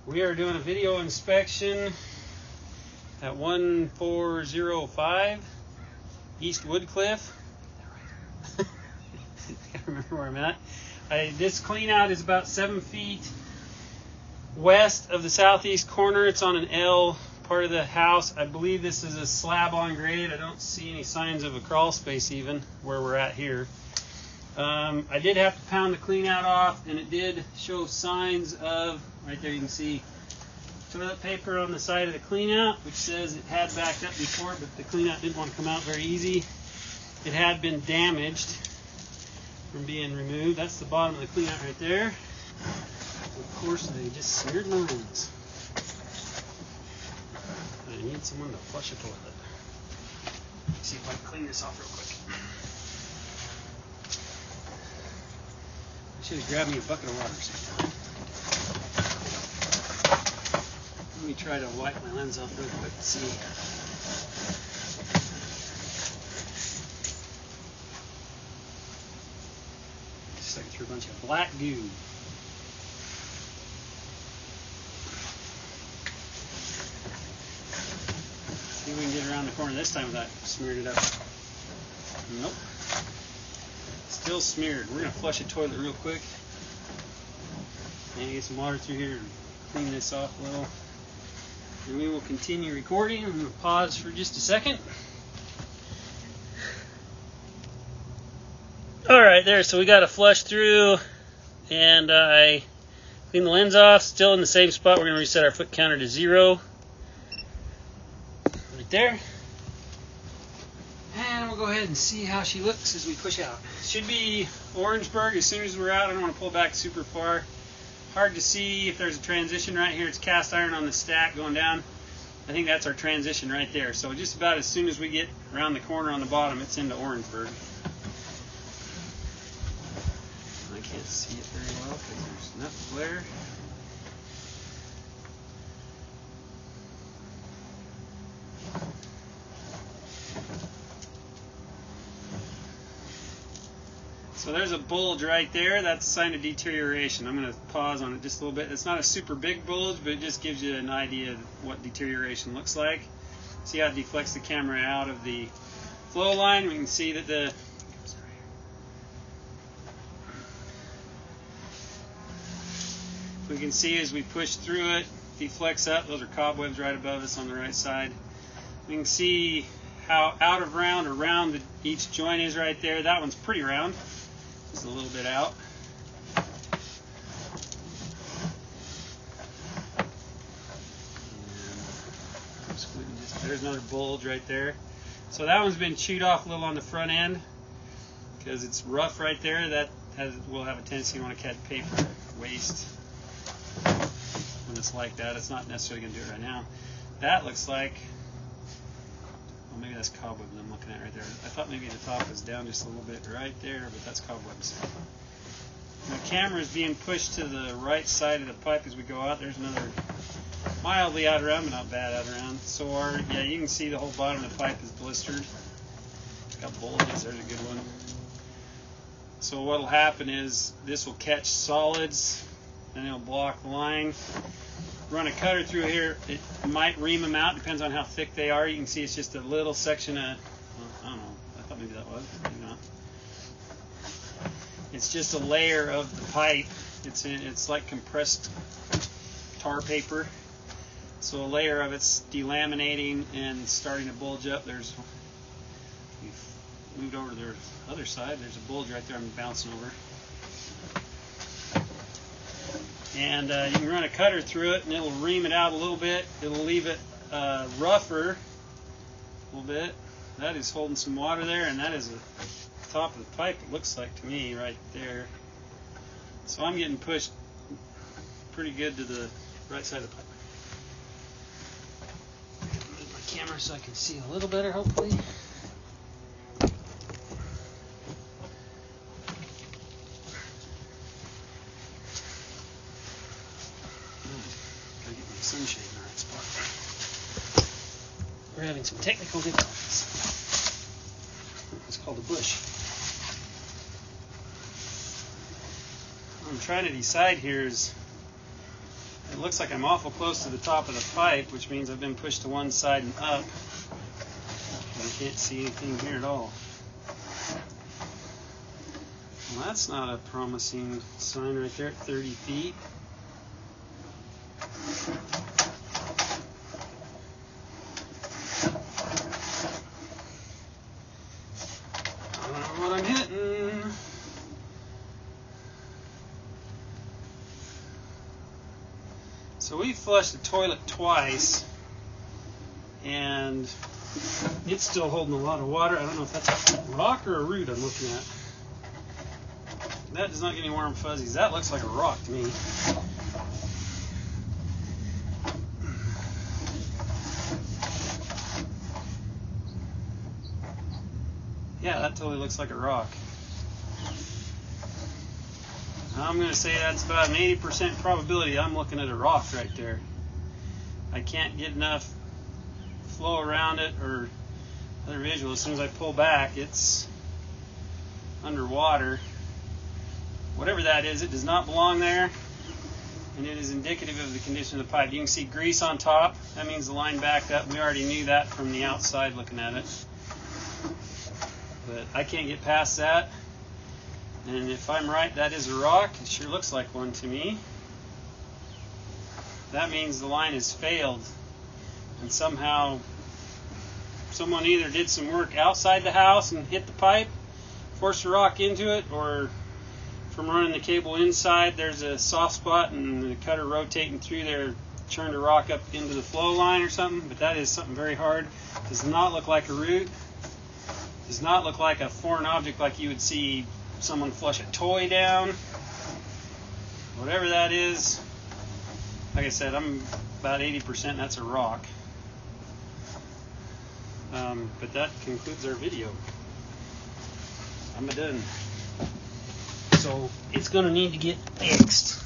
We are doing a video inspection at 1405 East Woodcliff. I can't remember where I'm at. This clean out is about 7 feet west of the southeast corner. It's on an L part of the house. I believe this is a slab on grade. I don't see any signs of a crawl space even where we're at here. I did have to pound the clean out off, and it did show signs of, right there you can see toilet paper on the side of the clean out, which says it had backed up before, but the clean out didn't want to come out very easy. It had been damaged from being removed. That's the bottom of the clean out right there. Of course, they just smeared lines. I need someone to flush a toilet. Let's see if I can clean this off real quick. I should have grabbed me a bucket of water sometime. Let me try to wipe my lens off real quick and see. Just stuck it through a bunch of black goo. See if we can get around the corner this time without smearing it up. Nope. Still smeared. We're going to flush a toilet real quick. And get some water through here and clean this off a little. And we will continue recording. I'm going to pause for just a second. Alright, there. So we got a flush through. And I cleaned the lens off. Still in the same spot. We're going to reset our foot counter to 0. Right there. And we'll go ahead and see how she looks as we push out. Should be Orangeburg as soon as we're out. I don't want to pull back super far. Hard to see if there's a transition right here. It's cast iron on the stack going down. I think that's our transition right there. So just about as soon as we get around the corner on the bottom, it's into Orangeburg. I can't see it very well because there's enough glare. So there's a bulge right there. That's a sign of deterioration. I'm going to pause on it just a little bit. It's not a super big bulge, but it just gives you an idea of what deterioration looks like. See how it deflects the camera out of the flow line? We can see that we can see as we push through it, deflects up. Those are cobwebs right above us on the right side. We can see how out of round or round each joint is right there. That one's pretty round. Just a little bit out. There's another bulge right there. So that one's been chewed off a little on the front end because it's rough right there. That will have a tendency to want to catch paper waste when it's like that. It's not necessarily going to do it right now. That looks like, well, maybe that's cobwebs I'm looking at right there. I thought maybe the top was down just a little bit right there, but that's cobwebs. The camera is being pushed to the right side of the pipe as we go out. There's another mildly out around, but not bad out around. So yeah, you can see the whole bottom of the pipe is blistered. It's got bulges. There's a good one. So what will happen is this will catch solids, and it'll block the line. Run a cutter through here, it might ream them out, depends on how thick they are. You can see it's just a little section of, well, I don't know, I thought maybe that was, maybe not. It's just a layer of the pipe. It's like compressed tar paper. So a layer of it's delaminating and starting to bulge up. We've moved over to the other side. There's a bulge right there I'm bouncing over. And you can run a cutter through it and it'll ream it out a little bit. It'll leave it rougher a little bit. That is holding some water there, and that is the top of the pipe, it looks like to me right there. So I'm getting pushed pretty good to the right side of the pipe. Move my camera so I can see a little better, hopefully. Sunshade in the right spot. We're having some technical difficulties. It's called a bush. I'm trying to decide here is, It looks like I'm awful close to the top of the pipe, which means I've been pushed to one side and up. I can't see anything here at all. Well, that's not a promising sign right there at 30 feet. I don't know what I'm hitting. So we flushed the toilet twice, and it's still holding a lot of water. I don't know if that's a rock or a root I'm looking at. That does not get any warm fuzzies. That looks like a rock to me. Yeah, that totally looks like a rock. I'm going to say that's about an 80% probability I'm looking at a rock right there. I can't get enough flow around it or other visual. As soon as I pull back, it's underwater. Whatever that is, it does not belong there, and it is indicative of the condition of the pipe. You can see grease on top. That means the line backed up. We already knew that from the outside looking at it. But I can't get past that. And if I'm right, that is a rock. It sure looks like one to me. That means the line has failed. And somehow someone either did some work outside the house and hit the pipe, forced a rock into it, or from running the cable inside, there's a soft spot and the cutter rotating through there turned a rock up into the flow line or something. But that is something very hard. Does not look like a root. Does not look like a foreign object like you would see someone flush a toy down. Whatever that is, like I said, I'm about 80% that's a rock. But that concludes our video. I'm done. So it's going to need to get fixed.